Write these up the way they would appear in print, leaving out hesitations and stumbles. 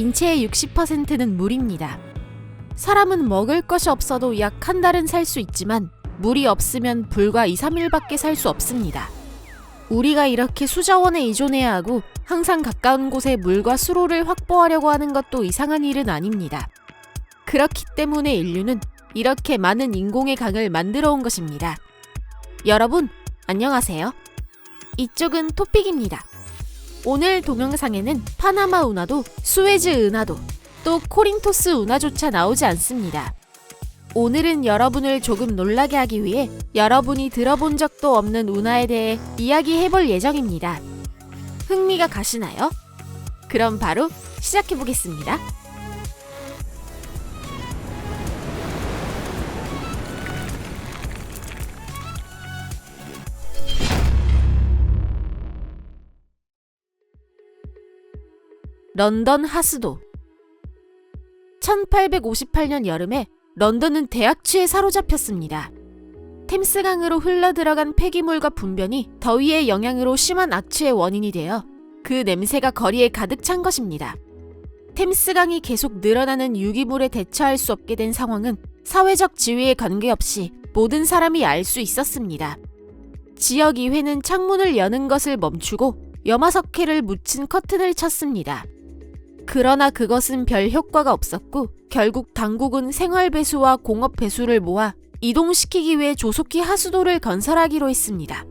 인체의 60%는 물입니다. 사람은 먹을 것이 없어도 약 한 달은 살 수 있지만 물이 없으면 불과 2, 3일밖에 살 수 없습니다. 우리가 이렇게 수자원에 의존해야 하고 항상 가까운 곳에 물과 수로를 확보하려고 하는 것도 이상한 일은 아닙니다. 그렇기 때문에 인류는 이렇게 많은 인공의 강을 만들어 온 것입니다. 여러분, 안녕하세요. 이쪽은 토픽입니다. 오늘 동영상에는 파나마 운하도, 수에즈 운하도, 또 코린토스 운하조차 나오지 않습니다. 오늘은 여러분을 조금 놀라게 하기 위해 여러분이 들어본 적도 없는 운하에 대해 이야기해볼 예정입니다. 흥미가 가시나요? 그럼 바로 시작해보겠습니다. 런던 하수도. 1858년 여름에 런던은 대악취에 사로잡혔습니다. 템스강으로 흘러들어간 폐기물과 분변이 더위의 영향으로 심한 악취의 원인이 되어 그 냄새가 거리에 가득 찬 것입니다. 템스강이 계속 늘어나는 유기물에 대처할 수 없게 된 상황은 사회적 지위에 관계없이 모든 사람이 알 수 있었습니다. 지역의회는 창문을 여는 것을 멈추고 염화석회를 묻힌 커튼을 쳤습니다. 그러나 그것은 별 효과가 없었고 결국 당국은 생활배수와 공업배수를 모아 이동시키기 위해 조속히 하수도를 건설하기로 했습니다.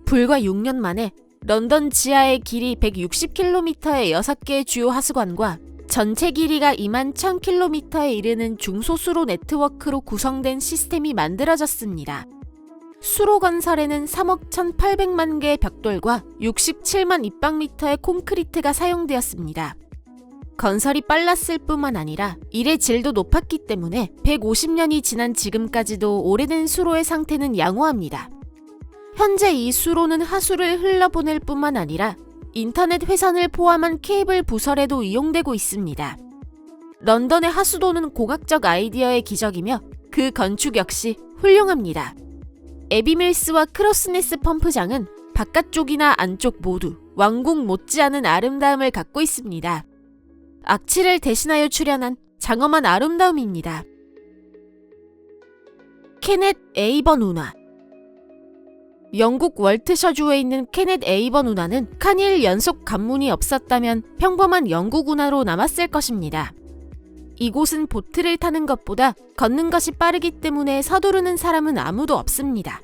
불과 6년 만에 런던 지하의 길이 160km의 6개의 주요 하수관과 전체 길이가 21,000km에 이르는 중소수로 네트워크로 구성된 시스템이 만들어졌습니다. 수로 건설에는 3억 1,800만 개의 벽돌과 67만 입방미터의 콘크리트가 사용되었습니다. 건설이 빨랐을 뿐만 아니라 일의 질도 높았기 때문에 150년이 지난 지금까지도 오래된 수로의 상태는 양호합니다. 현재 이 수로는 하수를 흘러보낼 뿐만 아니라 인터넷 회선을 포함한 케이블 부설에도 이용되고 있습니다. 런던의 하수도는 공학적 아이디어의 기적이며 그 건축 역시 훌륭합니다. 에비밀스와 크로스네스 펌프장은 바깥쪽이나 안쪽 모두 왕궁 못지않은 아름다움을 갖고 있습니다. 악취를 대신하여 출현한 장엄한 아름다움입니다. 케넷 에이번 운하. 영국 월트셔주에 있는 케넷 에이번 운하는 칸일 연속 관문이 없었다면 평범한 영국 운하로 남았을 것입니다. 이곳은 보트를 타는 것보다 걷는 것이 빠르기 때문에 서두르는 사람은 아무도 없습니다.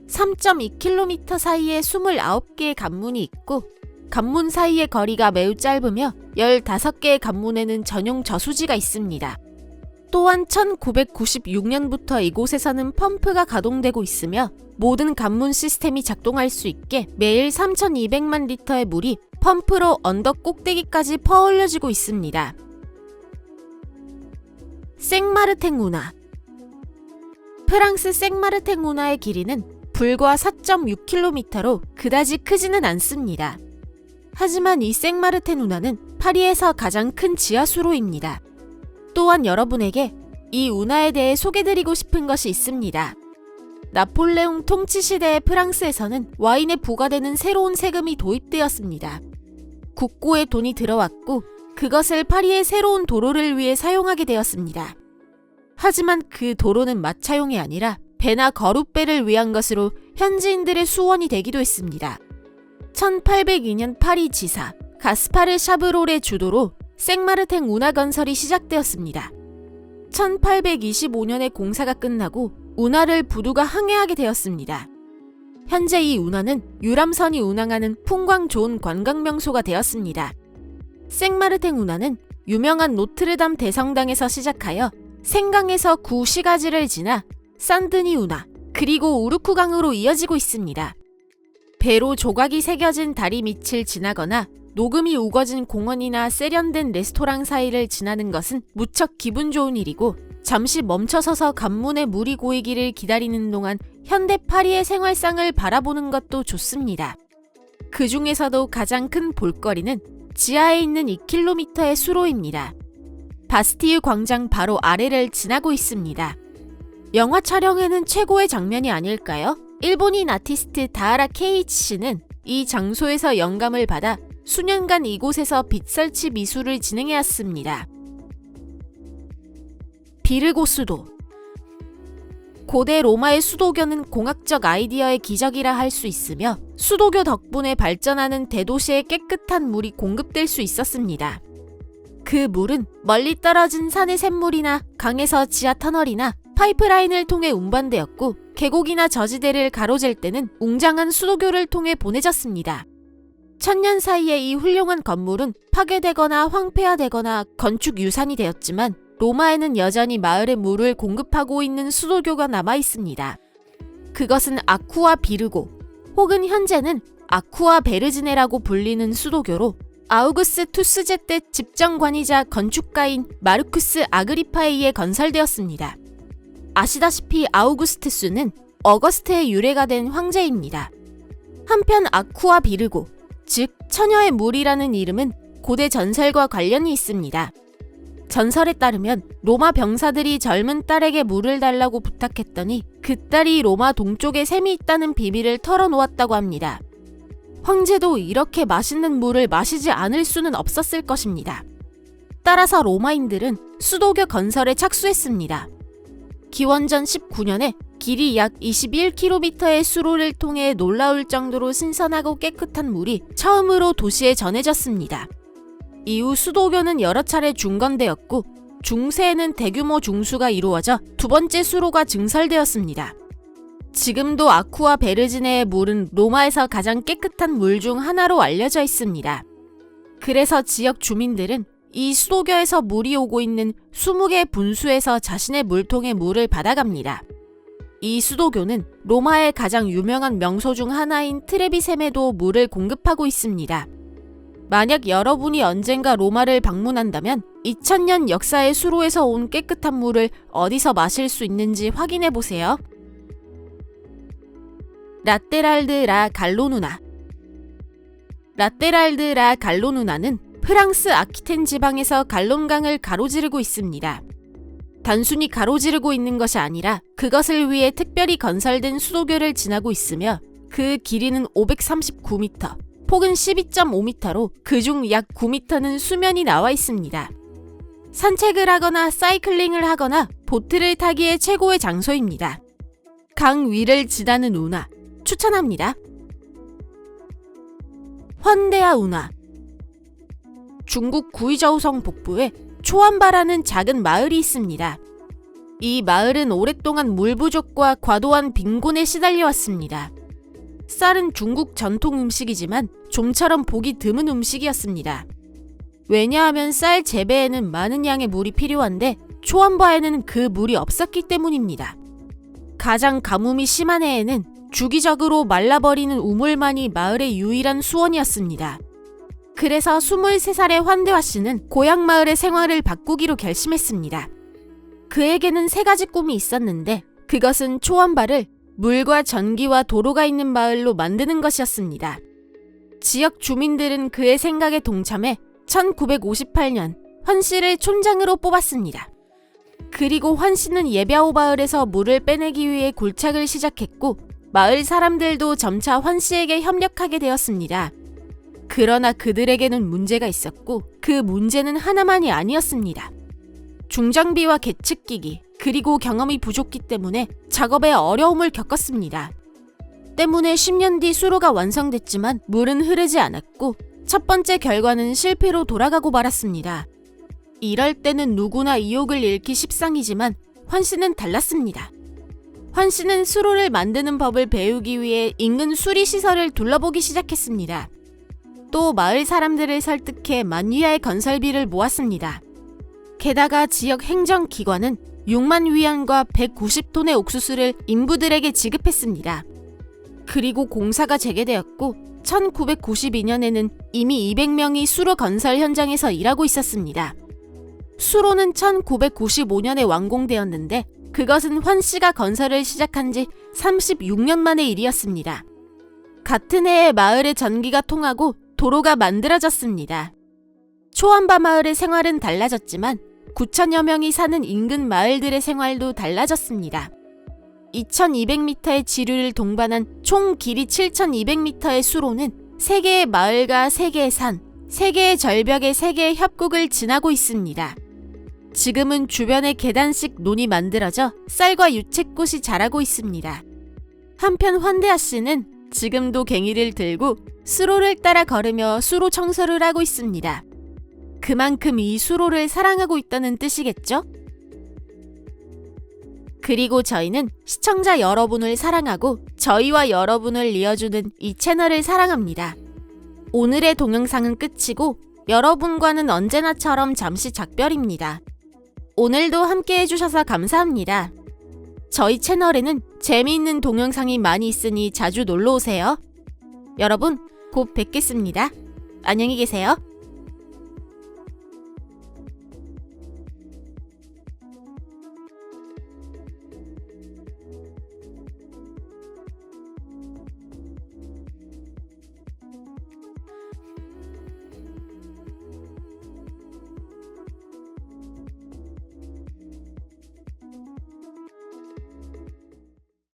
3.2km 사이에 29개의 관문이 있고 관문 사이의 거리가 매우 짧으며 15개의 관문에는 전용 저수지가 있습니다. 또한 1996년부터 이곳에서는 펌프가 가동되고 있으며 모든 관문 시스템이 작동할 수 있게 매일 3,200만 리터의 물이 펌프로 언덕 꼭대기까지 퍼올려지고 있습니다. 생마르탱 운하. 프랑스 생마르탱 운하의 길이는 불과 4.6km로 그다지 크지는 않습니다. 하지만 이 생마르탱 운하는 파리에서 가장 큰 지하수로입니다. 또한 여러분에게 이 운하에 대해 소개드리고 싶은 것이 있습니다. 나폴레옹 통치 시대의 프랑스에서는 와인에 부과되는 새로운 세금이 도입되었습니다. 국고에 돈이 들어왔고 그것을 파리의 새로운 도로를 위해 사용하게 되었습니다. 하지만 그 도로는 마차용이 아니라 배나 거룻배를 위한 것으로 현지인들의 수원이 되기도 했습니다. 1802년 파리 지사 가스파르 샤브롤의 주도로 생마르탱 운하 건설이 시작되었습니다. 1825년에 공사가 끝나고 운하를 부두가 항해하게 되었습니다. 현재 이 운하는 유람선이 운항하는 풍광 좋은 관광명소가 되었습니다. 생마르탱 운하는 유명한 노트르담 대성당에서 시작하여 생강에서 구시가지를 지나 산드니 운하 그리고 우르쿠강으로 이어지고 있습니다. 배로 조각이 새겨진 다리 밑을 지나거나 녹음이 우거진 공원이나 세련된 레스토랑 사이를 지나는 것은 무척 기분 좋은 일이고 잠시 멈춰서서 관문에 물이 고이기를 기다리는 동안 현대 파리의 생활상을 바라보는 것도 좋습니다. 그 중에서도 가장 큰 볼거리는 지하에 있는 2km의 수로입니다. 바스티유 광장 바로 아래를 지나고 있습니다. 영화 촬영에는 최고의 장면이 아닐까요? 일본인 아티스트 다하라 케이이치 씨는 이 장소에서 영감을 받아 수년간 이곳에서 빗설치 미술을 진행해왔습니다. 비르고 수도. 고대 로마의 수도교는 공학적 아이디어의 기적이라 할 수 있으며 수도교 덕분에 발전하는 대도시에 깨끗한 물이 공급될 수 있었습니다. 그 물은 멀리 떨어진 산의 샘물이나 강에서 지하 터널이나 파이프라인을 통해 운반되었고 계곡이나 저지대를 가로질 때는 웅장한 수도교를 통해 보내졌습니다. 천년 사이에 이 훌륭한 건물은 파괴되거나 황폐화되거나 건축 유산이 되었지만 로마에는 여전히 마을에 물을 공급하고 있는 수도교가 남아 있습니다. 그것은 아쿠아 비르고 혹은 현재는 아쿠아 베르지네라고 불리는 수도교로 아우구스투스제 때 집정관이자 건축가인 마르쿠스 아그리파에 의해 건설되었습니다. 아시다시피 아우구스투스는 어거스트의 유래가 된 황제입니다. 한편 아쿠아 비르고, 즉 처녀의 물이라는 이름은 고대 전설과 관련이 있습니다. 전설에 따르면 로마 병사들이 젊은 딸에게 물을 달라고 부탁했더니 그 딸이 로마 동쪽에 샘이 있다는 비밀을 털어놓았다고 합니다. 황제도 이렇게 맛있는 물을 마시지 않을 수는 없었을 것입니다. 따라서 로마인들은 수도교 건설에 착수했습니다. 기원전 19년에 길이 약 21km의 수로를 통해 놀라울 정도로 신선하고 깨끗한 물이 처음으로 도시에 전해졌습니다. 이후 수도교는 여러 차례 중건되었고 중세에는 대규모 중수가 이루어져 두 번째 수로가 증설되었습니다. 지금도 아쿠아 베르지네의 물은 로마에서 가장 깨끗한 물 중 하나로 알려져 있습니다. 그래서 지역 주민들은 이 수도교에서 물이 오고 있는 20개 분수에서 자신의 물통에 물을 받아갑니다. 이 수도교는 로마의 가장 유명한 명소 중 하나인 트레비샘에도 물을 공급하고 있습니다. 만약 여러분이 언젠가 로마를 방문한다면 2000년 역사의 수로에서 온 깨끗한 물을 어디서 마실 수 있는지 확인해 보세요. 라테랄드 라 갈로누나. 라테랄드 라 갈로누나는 프랑스 아키텐 지방에서 갈론강을 가로지르고 있습니다. 단순히 가로지르고 있는 것이 아니라 그것을 위해 특별히 건설된 수도교를 지나고 있으며 그 길이는 539m, 폭은 12.5m로 그중 약 9m는 수면이 나와 있습니다. 산책을 하거나 사이클링을 하거나 보트를 타기에 최고의 장소입니다. 강 위를 지나는 운하, 추천합니다. 헌데아 운하. 중국 구이저우성 북부에 초안바라는 작은 마을이 있습니다. 이 마을은 오랫동안 물 부족과 과도한 빈곤에 시달려왔습니다. 쌀은 중국 전통 음식이지만 좀처럼 보기 드문 음식이었습니다. 왜냐하면 쌀 재배에는 많은 양의 물이 필요한데 초안바에는 그 물이 없었기 때문입니다. 가장 가뭄이 심한 해에는 주기적으로 말라버리는 우물만이 마을의 유일한 수원이었습니다. 그래서 23살의 환대화 씨는 고향 마을의 생활을 바꾸기로 결심했습니다. 그에게는 3가지 꿈이 있었는데 그것은 초원바를 물과 전기와 도로가 있는 마을로 만드는 것이었습니다. 지역 주민들은 그의 생각에 동참해 1958년 환 씨를 촌장으로 뽑았습니다. 그리고 환 씨는 예벼오 마을에서 물을 빼내기 위해 굴착을 시작했고 마을 사람들도 점차 환 씨에게 협력하게 되었습니다. 그러나 그들에게는 문제가 있었고 그 문제는 하나만이 아니었습니다. 중장비와 계측기기 그리고 경험이 부족기 때문에 작업에 어려움을 겪었습니다. 때문에 10년 뒤 수로가 완성됐지만 물은 흐르지 않았고 첫 번째 결과는 실패로 돌아가고 말았습니다. 이럴 때는 누구나 이욕을 잃기 십상이지만 환 씨는 달랐습니다. 환 씨는 수로를 만드는 법을 배우기 위해 인근 수리시설을 둘러보기 시작했습니다. 또 마을 사람들을 설득해 만위아의 건설비를 모았습니다. 게다가 지역 행정기관은 6만 위안과 190톤의 옥수수를 인부들에게 지급했습니다. 그리고 공사가 재개되었고 1992년에는 이미 200명이 수로 건설 현장에서 일하고 있었습니다. 수로는 1995년에 완공되었는데 그것은 환 씨가 건설을 시작한 지 36년 만의 일이었습니다. 같은 해에 마을에 전기가 통하고 도로가 만들어졌습니다. 초안바 마을의 생활은 달라졌지만 9천여 명이 사는 인근 마을들의 생활도 달라졌습니다. 2200m의 지류를 동반한 총 길이 7200m의 수로는 세 개의 마을과 세 개의 산, 세 개의 절벽의 세 개의 협곡을 지나고 있습니다. 지금은 주변에 계단식 논이 만들어져 쌀과 유채꽃이 자라고 있습니다. 한편 환대아 씨는 지금도 괭이를 들고 수로를 따라 걸으며 수로 청소를 하고 있습니다. 그만큼 이 수로를 사랑하고 있다는 뜻이겠죠? 그리고 저희는 시청자 여러분을 사랑하고 저희와 여러분을 이어주는 이 채널을 사랑합니다. 오늘의 동영상은 끝이고 여러분과는 언제나처럼 잠시 작별입니다. 오늘도 함께 해주셔서 감사합니다. 저희 채널에는 재미있는 동영상이 많이 있으니 자주 놀러오세요. 여러분, 곧 뵙겠습니다. 안녕히 계세요.